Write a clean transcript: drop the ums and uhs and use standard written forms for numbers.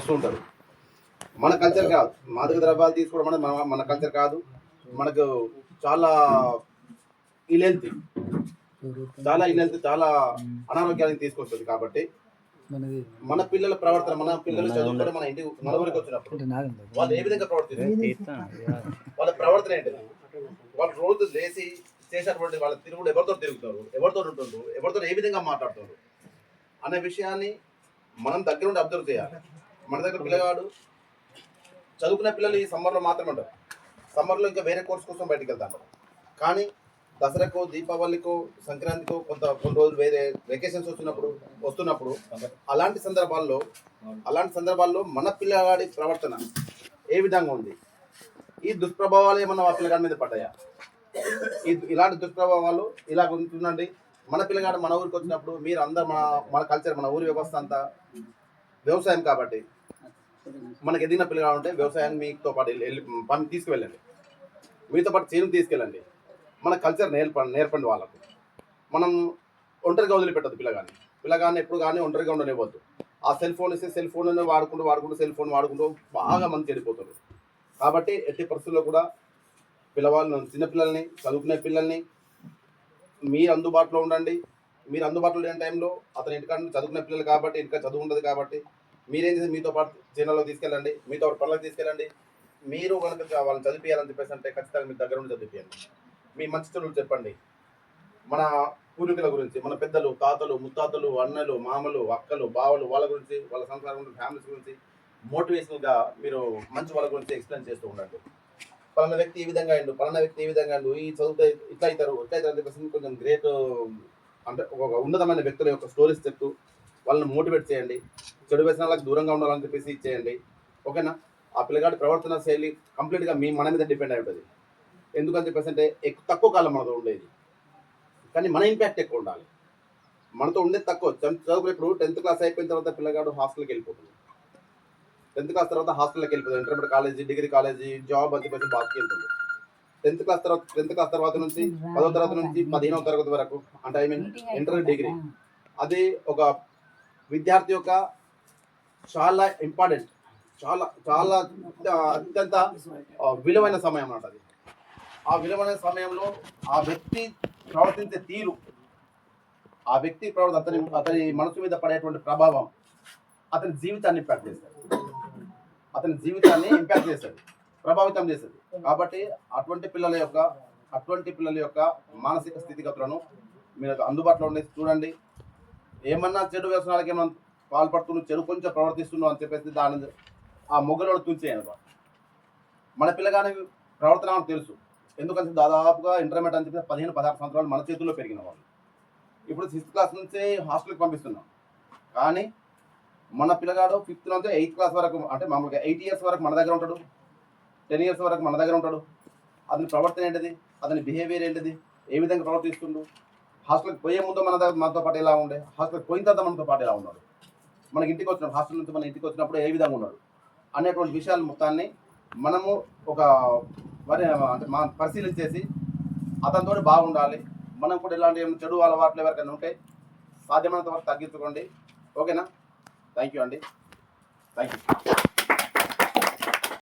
వస్తూ ఉంటారు. మన కల్చర్ కాదు, మాదక ద్రవ్యాలు తీసుకోవడం అనేది మన కల్చర్ కాదు. మనకు చాలా ఇన్హెల్తీ, చాలా అనారోగ్యానికి తీసుకొస్తుంది. కాబట్టి మన పిల్లల ప్రవర్తన, మన పిల్లలు చదువుకోవడం, మన ఇంటి మన ఊరికి వచ్చినప్పుడు వాళ్ళు ఏ విధంగా ప్రవర్తిస్తారు, వాళ్ళ ప్రవర్తన ఏంటిది, వాళ్ళు రోజు లేచి చేసేటువంటి వాళ్ళ తిరుగుడు, ఎవరితో తిరుగుతారు, ఎవరితో ఉంటుండ్రు, ఎవరితో ఏ విధంగా మాట్లాడుతున్నారు అనే విషయాన్ని మనం దగ్గర ఉండి అబ్జర్వ్ చేయాలి. మన దగ్గర పిల్లగాడు చదువుకునే పిల్లలు ఈ సమ్మర్లో మాత్రమే ఉంటారు. సమ్మర్లో ఇంకా వేరే కోర్స్ కోసం బయటకు వెళ్తారు. కానీ దసరాకో, దీపావళికో, సంక్రాంతికో కొన్ని రోజులు వేరే వెకేషన్స్ వస్తున్నప్పుడు అలాంటి సందర్భాల్లో మన పిల్లగాడి ప్రవర్తన ఏ విధంగా ఉంది, ఈ దుష్ప్రభావాలు ఏమన్నా ఆ పిల్లగాడి మీద పడ్డాయా, ఇలాంటి దుష్ప్రభావాలు ఇలా ఉంటుందండి. మన పిల్లగాడు మన ఊరికి వచ్చినప్పుడు మీరు అందరు మన కల్చర్, మన ఊరి వ్యవస్థ అంతా వ్యవసాయం. కాబట్టి మనకి ఎదిగిన పిల్లగాడు ఉంటే వ్యవసాయాన్ని మీతో పాటు పని తీసుకువెళ్ళండి, మీతో పాటు చేను తీసుకెళ్ళండి. మన కల్చర్ నేర్పండి వాళ్ళకు. మనం ఒంటరిగా వదిలిపెట్టద్దు పిల్లగాన్ని ఎప్పుడు కానీ ఒంటరిగా ఉండనివ్వద్దు. ఆ సెల్ ఫోన్ ఇస్తే సెల్ ఫోన్ వాడుకుంటూ సెల్ ఫోన్ వాడుకుంటూ బాగా మంది చెడిపోతారు. కాబట్టి ఎట్టి పరిస్థితుల్లో కూడా చిన్నపిల్లల్ని, చదువుకునే పిల్లల్ని మీరు అందుబాటులో ఉండండి. మీరు అందుబాటులో లేని టైంలో అతని ఇంటికాడ చదువుకునే పిల్లలు కాబట్టి ఇంటికాడ చదువు ఉండదు. కాబట్టి మీరేం చేసి మీతో పాటు చేనులో తీసుకెళ్ళండి, మీతో పాటు పనులకు తీసుకెళ్ళండి. మీరు కనుక వాళ్ళని చదివించాలని చెప్పేసి అంటే ఖచ్చితంగా మీ దగ్గర ఉండి చదివించండి. మీ మంచి చెడులు చెప్పండి. మన పూర్వీకుల గురించి, మన పెద్దలు, తాతలు, ముత్తాతలు, అన్నలు, మామలు, అక్కలు, బావలు, వాళ్ళ గురించి, వాళ్ళ సంసారం, ఫ్యామిలీస్ గురించి మోటివేషనల్గా మీరు మంచి వాళ్ళ గురించి ఎక్స్ప్లెయిన్ చేస్తూ ఉండండి. పలానా వ్యక్తి ఈ విధంగా అయిండు, ఈ చదువుతా ఇట్లా అవుతారు అని చెప్పేసి కొంచెం గ్రేట్ అంటే ఒక ఉన్నతమైన వ్యక్తుల యొక్క స్టోరీస్ చెప్తూ వాళ్ళని మోటివేట్ చేయండి. చెడు వ్యసనాలకు దూరంగా ఉండాలని చెప్పేసి ఇచ్చేయండి. ఓకేనా? ఆ పిల్లగాడి ప్రవర్తన శైలి కంప్లీట్గా మన మీద డిపెండ్ అయి ఉంటుంది. ఎందుకని చెప్పేసి అంటే తక్కువ కాలం మనతో ఉండేది, కానీ మన ఇంపాక్ట్ ఎక్కువ ఉండాలి. మనతో ఉండేది తక్కువ. చదువుకునే ఇప్పుడు 10th క్లాస్ అయిపోయిన తర్వాత పిల్లగాడు హాస్టల్కి వెళ్ళిపోతుంది. 10th క్లాస్ తర్వాత హాస్టల్కి వెళ్ళిపోతుంది. Intermediate college, degree college, job అని చెప్పేసి బాగా వెళ్తుంది. 10th క్లాస్ తర్వాత నుంచి 10వ తరగతి నుంచి 15వ తరగతి వరకు, అంటే ఇంటర్, డిగ్రీ, అది ఒక విద్యార్థి యొక్క చాలా ఇంపార్టెంట్, చాలా చాలా అత్యంత విలువైన సమయం అన్నమాట. అది ఆ విలువైన సమయంలో ఆ వ్యక్తి ప్రవర్తించే తీరు, ఆ వ్యక్తి అతని మనసు మీద పడేటువంటి ప్రభావం అతని జీవితాన్ని ఇంపాక్ట్ చేస్తుంది, ప్రభావితం చేస్తుంది. కాబట్టి అటువంటి పిల్లల యొక్క మానసిక స్థితిగతులను మీరు అందుబాటులో ఉండే చూడండి. ఏమన్నా చెడు వ్యసనాలకి ఏమన్నా పాల్పడుతున్నావు, చెడు కొంచెం ప్రవర్తిస్తున్నావు అని చెప్పేసి దాని ఆ మొగ్గలో తుంచేయను. మన పిల్లగాని ప్రవర్తన తెలుసు. ఎందుకంటే దాదాపుగా ఇంటర్మీడియట్ అని చెప్పి 15-16 సంవత్సరాలు మన చేతుల్లో పెరిగిన వాళ్ళు. ఇప్పుడు 6th క్లాస్ నుంచే హాస్టల్కి పంపిస్తున్నాం. కానీ మన పిల్లగాడు 5th నుంచి 8th క్లాస్ వరకు, అంటే మామూలుగా 8 years వరకు మన దగ్గర ఉంటాడు, 10 years వరకు మన దగ్గర ఉంటాడు. అతని ప్రవర్తన ఏంటిది, అతని బిహేవియర్ ఏంటిది, ఏ విధంగా ప్రవర్తిస్తుండు, హాస్టల్కి పోయే ముందు మనతో పాటు ఎలా ఉండే, హాస్టల్కి పోయిన తర్వాత మనతో పాటు ఎలా ఉన్నాడు, మనకి ఇంటికి వచ్చినప్పుడు, హాస్టల్ నుంచి మన ఇంటికి వచ్చినప్పుడు ఏ విధంగా ఉన్నాడు అనేటువంటి విషయాలు మొత్తాన్ని మనము అంటే పరిశీలించేసి అతనితో బాగుండాలి. మనం కూడా ఇలాంటి చెడు అలవాట్లు ఎవరికైనా ఉంటే సాధ్యమైనంత వరకు తగ్గించుకోండి. ఓకేనా? థ్యాంక్ యూ అండి. Thank you.